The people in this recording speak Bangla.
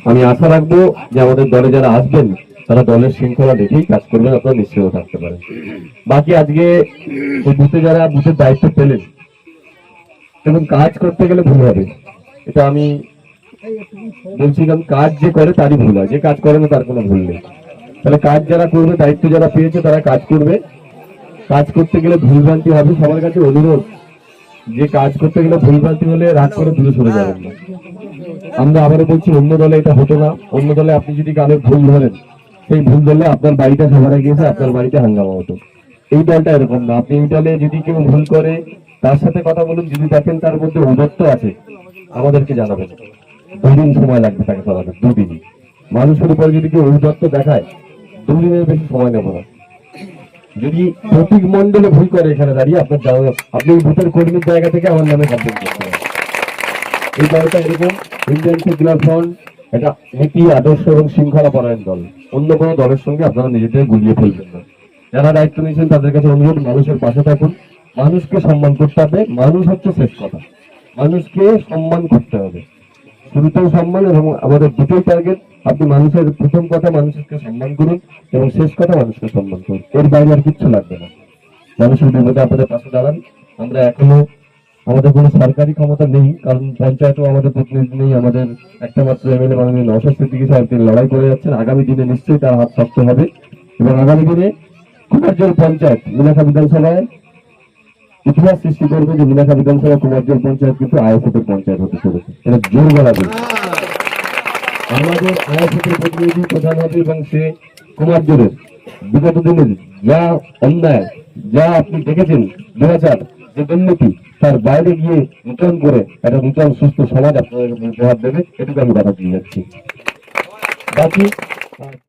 আমি আশা রাখবো যে আমাদের দলে যারা আসবেন তারা দলের শৃঙ্খলা দেখেই কাজ করবেন, আপনারা নিশ্চিত থাকতে পারেন। বাকি আজকে এই বুথে যারা বুথের দায়িত্ব পেলেন, এবং কাজ করতে গেলে ভুল হবে, এটা আমি বলছি, কারণ কাজ যে করে তারই ভুল হয়, যে কাজ করে না তার কোনো ভুল নেই। তাহলে কাজ যারা করবে, দায়িত্ব যারা পেয়েছে তারা কাজ করবে। কাজ করতে গেলে ভুলভ্রান্তি হবে, সবার কাছে অনুরোধ যে কাজ করতে গেলে ভুলভ্রান্তি হলে রাগ করে দূরে সরে যাবেন না। আমরা আবারও বলছি, অন্য দলে এটা হতো না। অন্য দলে আপনি যদি কারো ভুল ধরেন, সেই ভুল ধরলে আপনার বাড়িটা সবার গিয়েছে, আপনার বাড়িতে হাঙ্গামা হতো। এই দলটা এরকম না। আপনি এই দলে যদি কেউ ভুল করে তার সাথে কথা বলুন, যদি দেখেন তার মধ্যে উন্নত আছে আমাদেরকে জানাবেন। 2 দিন সময় লাগবে তাকে সরাতে, 2 দিনই। মানুষের উপর যদি কেউ ঔদ্ধত্য দেখায়, 2 দিনের বেশি সময় নেব না। যদি প্রতীক মন্ডলে ভুল করে এখানে দাঁড়িয়ে, আপনার আপনি এই ভোটের কর্মীর জায়গা থেকে আমার নামে কমপ্লেন করতে পারেন। এই দলটা এরকম ইন্ডিয়ান সেকুলার ফ্রন্ট, এটা নীতি, আদর্শ এবং শৃঙ্খলা পরায়ণ দল। অন্য কোনো দলের সঙ্গে আপনারা নিজেদের গুলিয়ে ফেলবেন না। যারা দায়িত্ব নিয়েছেন তাদের কাছে অনুরোধ, মানুষের পাশে থাকুন। মানুষকে সম্মান করতে হবে, মানুষ হচ্ছে শেষ কথা। মানুষকে সম্মান করতে হবে, শুরুতেও সম্মান, এবং আমাদের দুটোই টার্গেট। আপনি মানুষের প্রথম কথা মানুষকে সম্মান করুন, এবং শেষ কথা মানুষকে সম্মান করুন। এর বাইরে আর কিচ্ছু লাগবে না। মানুষের বিপদে আপনাদের পাশে দাঁড়ান। আমরা এখনো, আমাদের কোনো সরকারি ক্ষমতা নেই, কারণ পঞ্চায়েতও আমাদের প্রতিনিধি নেই। আমাদের একটা মাত্র এমএলএ মাননীয় নওশাদ সিদ্দিকী সাহেব, তিনি লড়াই করে যাচ্ছেন। আগামী দিনে নিশ্চয়ই তার হাত শক্ত হবে, এবং আগামী দিনে কুমারজল পঞ্চায়েত মিনাখা বিধানসভায় ইতিহাস সৃষ্টি করবে, যে মিনাখা বিধানসভা কুমারজল পঞ্চায়েত কিন্তু আইএফএফের পঞ্চায়েত হতে চলেছে। এটা জোর বলা যায়। আমাদের আইএফএফের প্রতিনিধি প্রধান হবে, এবং সে কুমারজলের বিগত দিনের যা অন্যায়, যা আপনি দেখেছেন দুরাচার, যে দুর্নীতি, তার বাইরে গিয়ে নূতন করে একটা নূতন সুস্থ সমাজ আপনাদের উপহার দেবে। এটুকু আমি কথা দিয়ে যাচ্ছি। বাকি